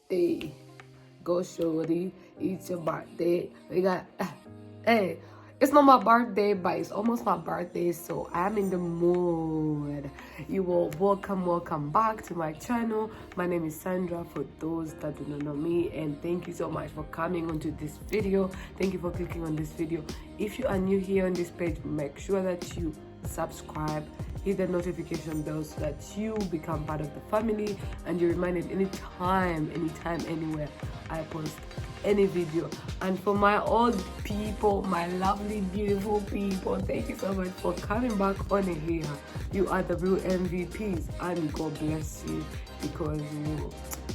birthday. Go shorty, it's your birthday. We got, hey, it's not my birthday, but it's almost my birthday, so I'm in the mood. You are welcome back to my channel. My name is Sandra, for those that do not know me, and thank you so much for coming onto this video. Thank you for clicking on this video. If you are new here on this page, make sure that you subscribe, hit the notification bell so that you become part of the family and you're reminded anytime, anywhere I post any video. And for my old people, my lovely beautiful people, thank you so much for coming back on here. You are the real MVPs, and God bless you, because you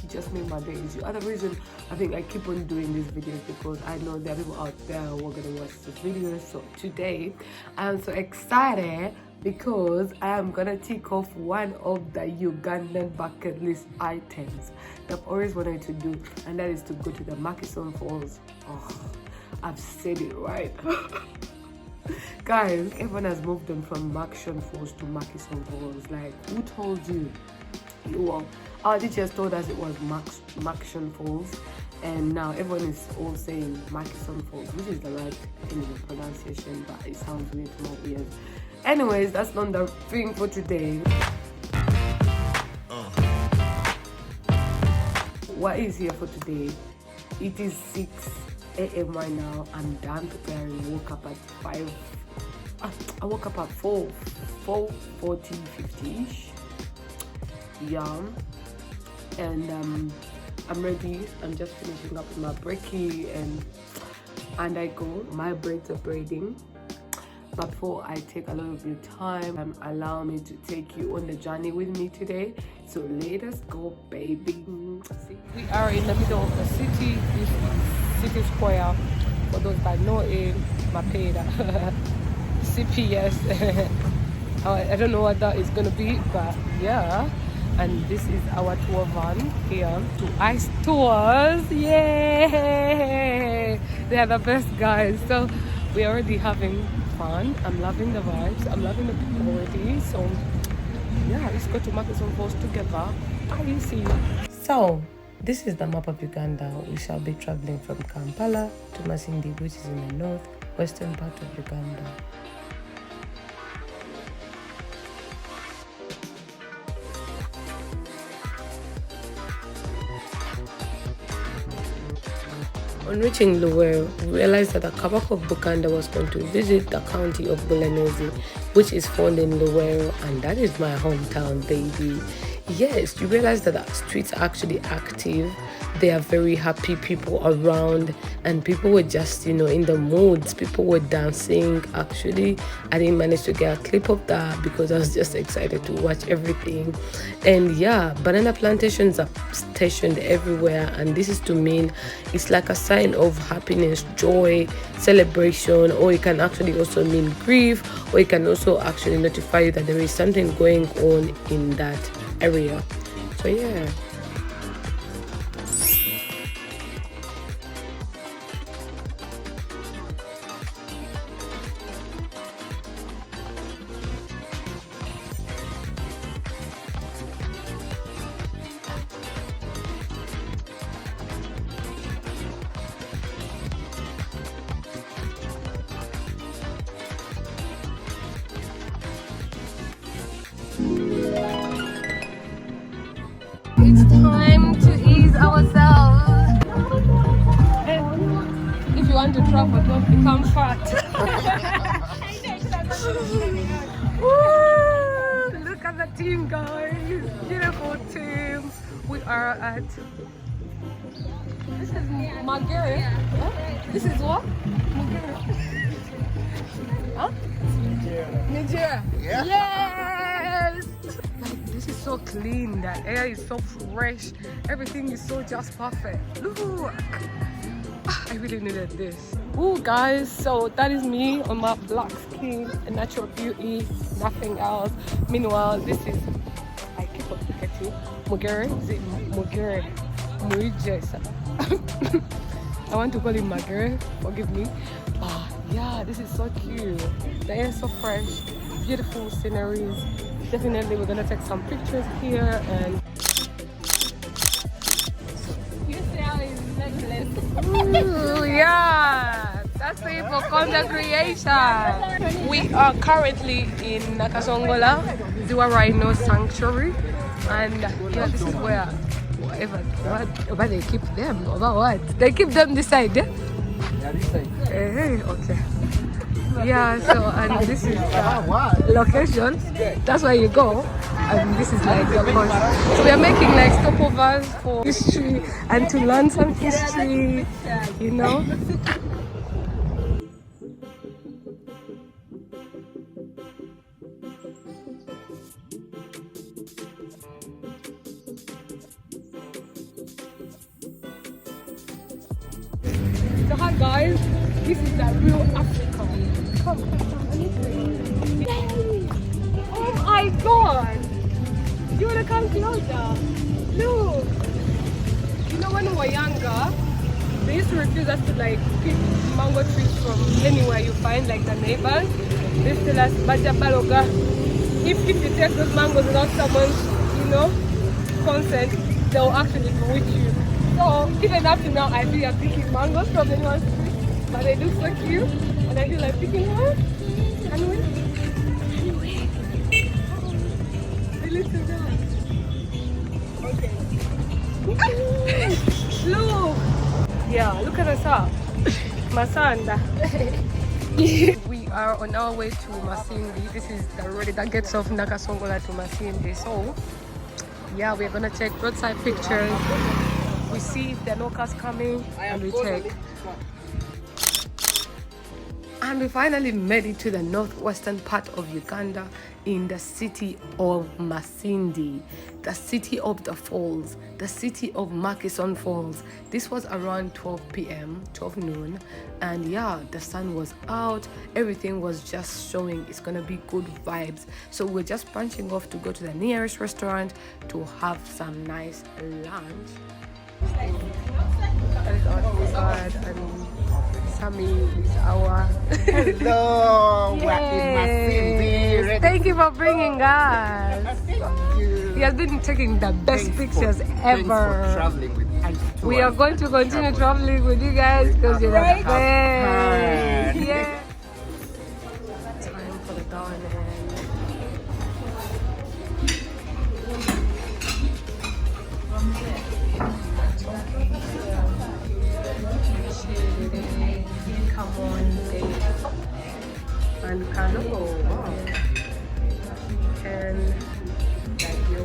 just made my days. You are the reason I think I keep on doing these videos, because I know there are people out there who are gonna watch this video. So today I'm so excited because I am gonna tick off one of the Ugandan bucket list items that I've always wanted to do, and that is to go to the Murchison Falls. Oh, I've said it right. Guys, everyone has moved them from Murchison Falls to Murchison Falls. Like, who told you? Well, our teachers told us it was Murchison Falls, and now everyone is all saying Murchison Falls, which is the right pronunciation, but it sounds weird to my ears. Anyways, that's not the thing for today. What is here for today? It is 6 a.m. right now. I'm done preparing. Woke up at 5. I woke up at 4:40, 50ish. Yeah, and I'm ready. I'm just finishing up with my brekkie, and I go. My braids are braiding. But before I take a lot of your time, allow me to take you on the journey with me today. So let us go, baby. We are in the middle of the city. This is City Square. For those that know it, Mapeda. CPS. I don't know what that is gonna be, but yeah. And this is our tour van here to Ice Tours. Yay! They are the best guys. So we're already having fun. I'm loving the vibes. I'm loving the people already. So yeah, let's go to Murchison Falls together. Bye, see you. So this is the map of Uganda. We shall be traveling from Kampala to Masindi, which is in the northwestern part of Uganda. On reaching Luweero, we realized that the Kabaka of Buganda was going to visit the county of Bulemeezi, which is found in Luweero, and that is my hometown, baby. Yes, you realize that the streets are actually active. There are very happy people around, and people were just, in the moods. People were dancing. Actually, I didn't manage to get a clip of that because I was just excited to watch everything. And yeah, banana plantations are stationed everywhere, and this is to mean it's like a sign of happiness, joy, celebration, or it can actually also mean grief, or it can also actually notify you that there is something going on in that area. So yeah. It's time to ease ourselves. If you want to travel, don't become fat. Woo! Look at the team, guys. Beautiful team. We are at... This is Magere. Huh? This is what? Magere. Huh? Nigeria. Yeah. Yes! This is so clean, the air is so fresh, everything is so just perfect. Look, I really needed this. Ooh, guys, so that is me on my black skin, a natural beauty, nothing else. Meanwhile, this is, I keep on forgetting, Magere. Is it Magere? I want to call him Magere, forgive me. Yeah, this is so cute. The air is so fresh, beautiful sceneries. Definitely we're gonna take some pictures here, and for content creation. We are currently in Nakasongola, Ziwa Rhino Sanctuary, and yeah, this is where whatever they keep them, over what? They keep them this side, yeah? Yeah, this side. Okay. Yeah, so and this is the location. That's where you go. And this is like the course. So we are making like stopovers for history and to learn some history, you know. So hi guys, this is the real Africa. Come. Oh my god! You wanna come closer? Look! You know when we were younger, they used to refuse us to like pick mango trees from anywhere you find, like the neighbors. They used to tell us, Baja Baloga, if you take those mangoes without someone's, you know, consent, they'll actually bewitch you. So even up to now, I feel I'm picking mangoes from anyone's tree, but they look so cute, and I feel like picking one. Can we? The little dog. Okay. Look! Yeah, look at us up. Masanda. We are on our way to Masindi. This is the road that gets off Nakasongola to Masindi. So, yeah, we're gonna take roadside pictures. We see if there are no cars coming, and we take. And we finally made it to the northwestern part of Uganda in the city of Masindi, the city of the falls, the city of MURCHISON Falls. This was around 12 p.m., 12 noon, and yeah, the sun was out. Everything was just showing it's gonna be good vibes. So we're just punching off to go to the nearest restaurant to have some nice lunch. That is our guard, and Sammy is our. Hello, we're in Masindi. Thank you for bringing us. Thank you. He has been taking the best pictures ever. Thanks for traveling with us. We are going to continue traveling with you guys because you're the best. Yeah. Time for the dawn. Come on, baby. And Kano. And like yo.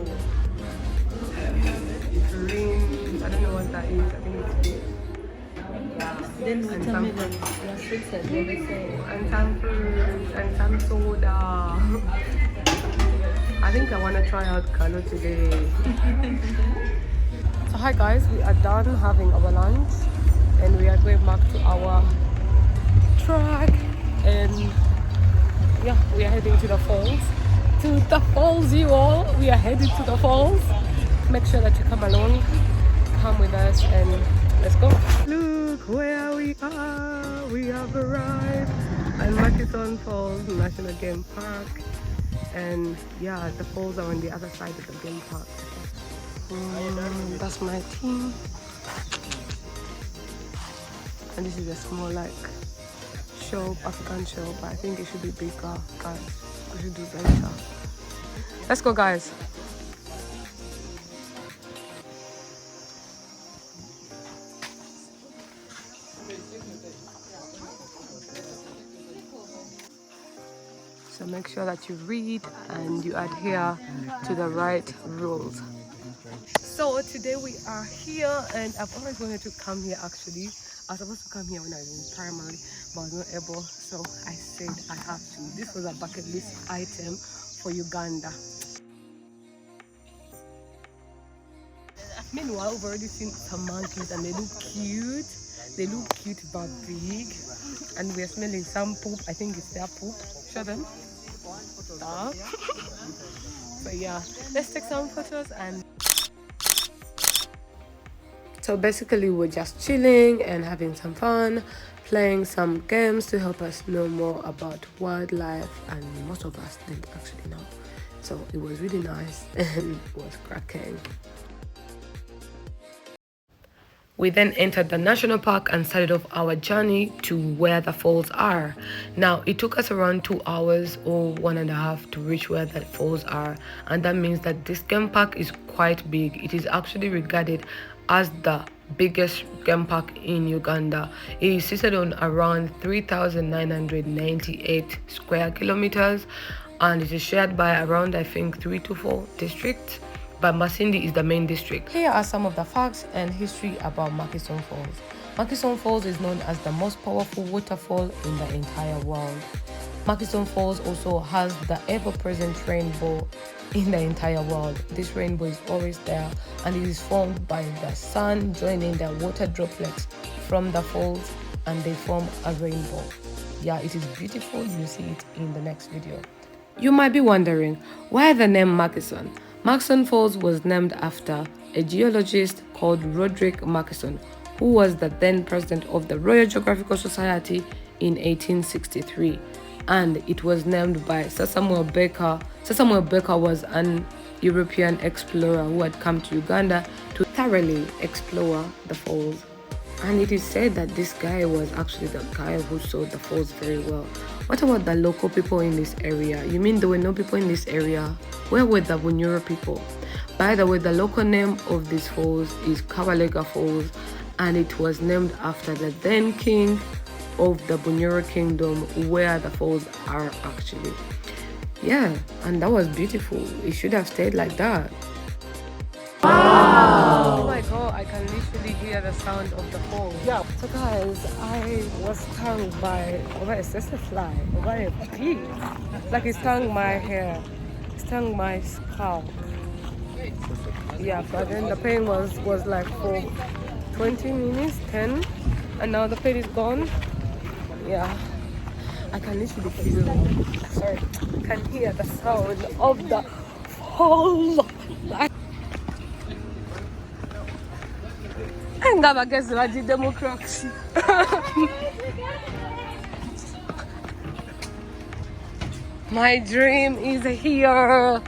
Green. I don't know what that is. I think it's this. Then And tell some me the sweets that they say. and some fruit and some soda. I think I want to try out Kano today. So hi guys, we are done having our lunch and we are going back to our truck, and yeah, we are heading to the falls. To the falls, you all. We are headed to the falls. Make sure that you come along, come with us, and let's go. Look where we are. We have arrived at MURCHISON Falls National Game Park, and yeah, the falls are on the other side of the game park. That's my team, and this is a small like show, African show, but I think it should be bigger, guys. We should do better. Let's go, guys. So make sure that you read and you adhere to the right rules. So today we are here, and I've always wanted to come here actually. I was supposed to come here when I was in primary, but I was not able, so I said I have to. This was a bucket list item for Uganda. Meanwhile, we've already seen some monkeys and they look cute. They look cute but big. And we're smelling some poop. I think it's their poop. Show them. Stop. So yeah, let's take some photos. And so basically we're just chilling and having some fun, playing some games to help us know more about wildlife, and most of us didn't actually know. So it was really nice and it was cracking. We then entered the national park and started off our journey to where the falls are. Now, it took us around 2 hours or 1.5 to reach where the falls are, and that means that this game park is quite big. It is actually regarded as the biggest game park in Uganda. It is situated on around 3,998 square kilometers, and it is shared by around, I think, 3 to 4 districts. But Masindi is the main district. Here are some of the facts and history about Murchison Falls. Murchison Falls is known as the most powerful waterfall in the entire world. Murchison Falls also has the ever-present rainbow in the entire world. This rainbow is always there, and it is formed by the sun joining the water droplets from the falls, and they form a rainbow. Yeah, it is beautiful. You see it in the next video. You might be wondering, why the name Murchison? Murchison Falls was named after a geologist called Roderick Murchison, who was the then president of the Royal Geographical Society in 1863, and it was named by Sir Samuel Baker. Sir Samuel Baker was an European explorer who had come to Uganda to thoroughly explore the falls. And it is said that this guy was actually the guy who saw the falls very well. What about the local people in this area? You mean there were no people in this area? Where were the Bunyoro people? By the way, the local name of these falls is Kabalega Falls, and it was named after the then king of the Bunyoro kingdom, where the falls are actually. Yeah, and that was beautiful. It should have stayed like that. Wow. Oh my god, I can literally hear the sound of the falls. Yeah. So guys, I was stung by a fly, a bee. Like it stung my hair, stung my scalp. Yeah, but then the pain was like for 20 minutes, 10, and now the pain is gone. Yeah, I can literally feel, I can hear the sound of the fall. Ngabagezi baji democracy. My dream is here.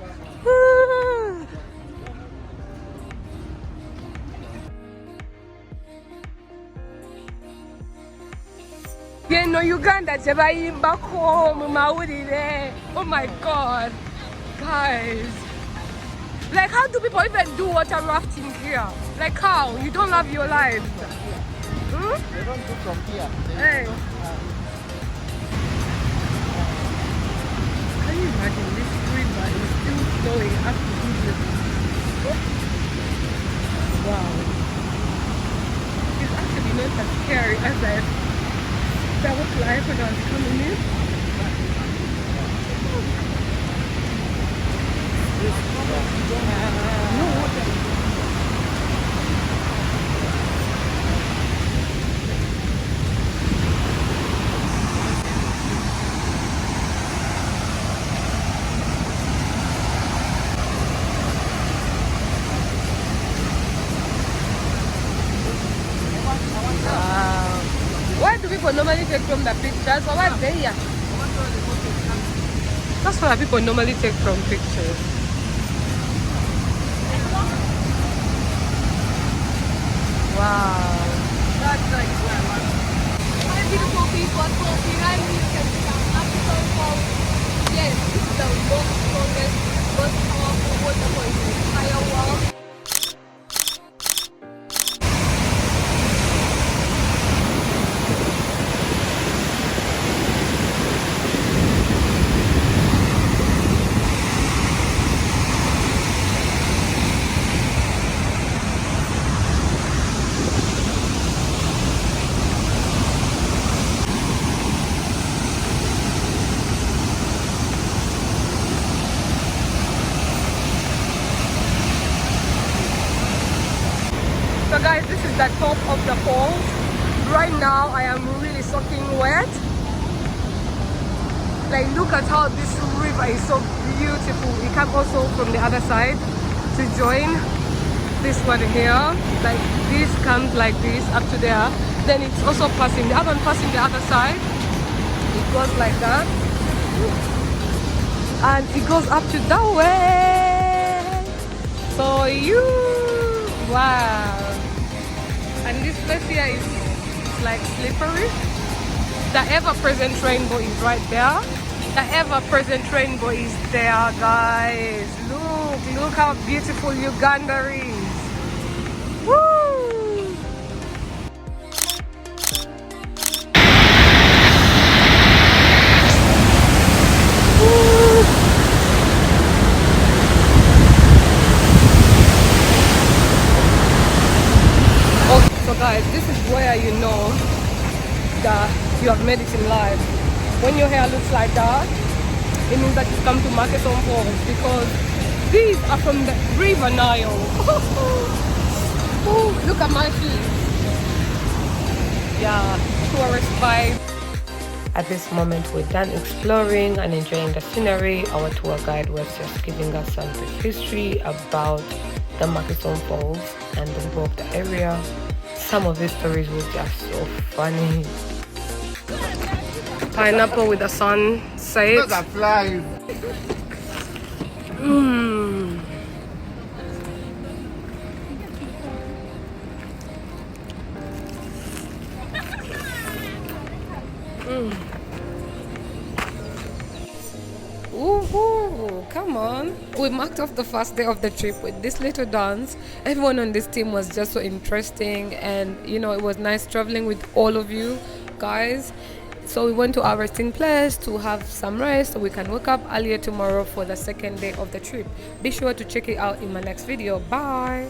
You know Uganda jebayimba ko mu mawulire. Oh my god. Guys. Like, how do people even do water rafting here? Like, how? You don't love your life. Hmm? They don't do from here. Hey. Can you imagine this river is still flowing up to here? Wow. It's actually not as scary as I felt like when I was coming in. Where do people normally take from the pictures? Or what they are? That's where people normally take from pictures. Wow. That's like Hi beautiful people, so behind me you can see our Murchison Falls. Yes, this is the most strongest, most powerful waterfall in the entire world. So guys, this is the top of the falls. Right now I am really soaking wet. Like, look at how this river is so beautiful. We come also from the other side to join this one here. Like, this comes like this up to there. Then it's also passing, the other one passing the other side. It goes like that. And it goes up to that way. So wow. And place here is like slippery. The ever-present rainbow is right there. The ever-present rainbow is there, guys. Look how beautiful Uganda is. Woo! Okay, so guys, this is where you know that you have made it in life. When your hair looks like that, it means that you've come to Murchison Falls, because these are from the River Nile. Ooh, look at my feet. Yeah, tourist vibe. At this moment, we're done exploring and enjoying the scenery. Our tour guide was just giving us some brief history about the Murchison Falls and the people of the area. Some of these stories were just so funny. Pineapple with the sunset. Those are flies. Woohoo! Come on. We marked off the first day of the trip with this little dance. Everyone on this team was just so interesting, and you know, it was nice traveling with all of you guys. So we went to our resting place to have some rest so we can wake up earlier tomorrow for the second day of the trip. Be sure to check it out in my next video. Bye!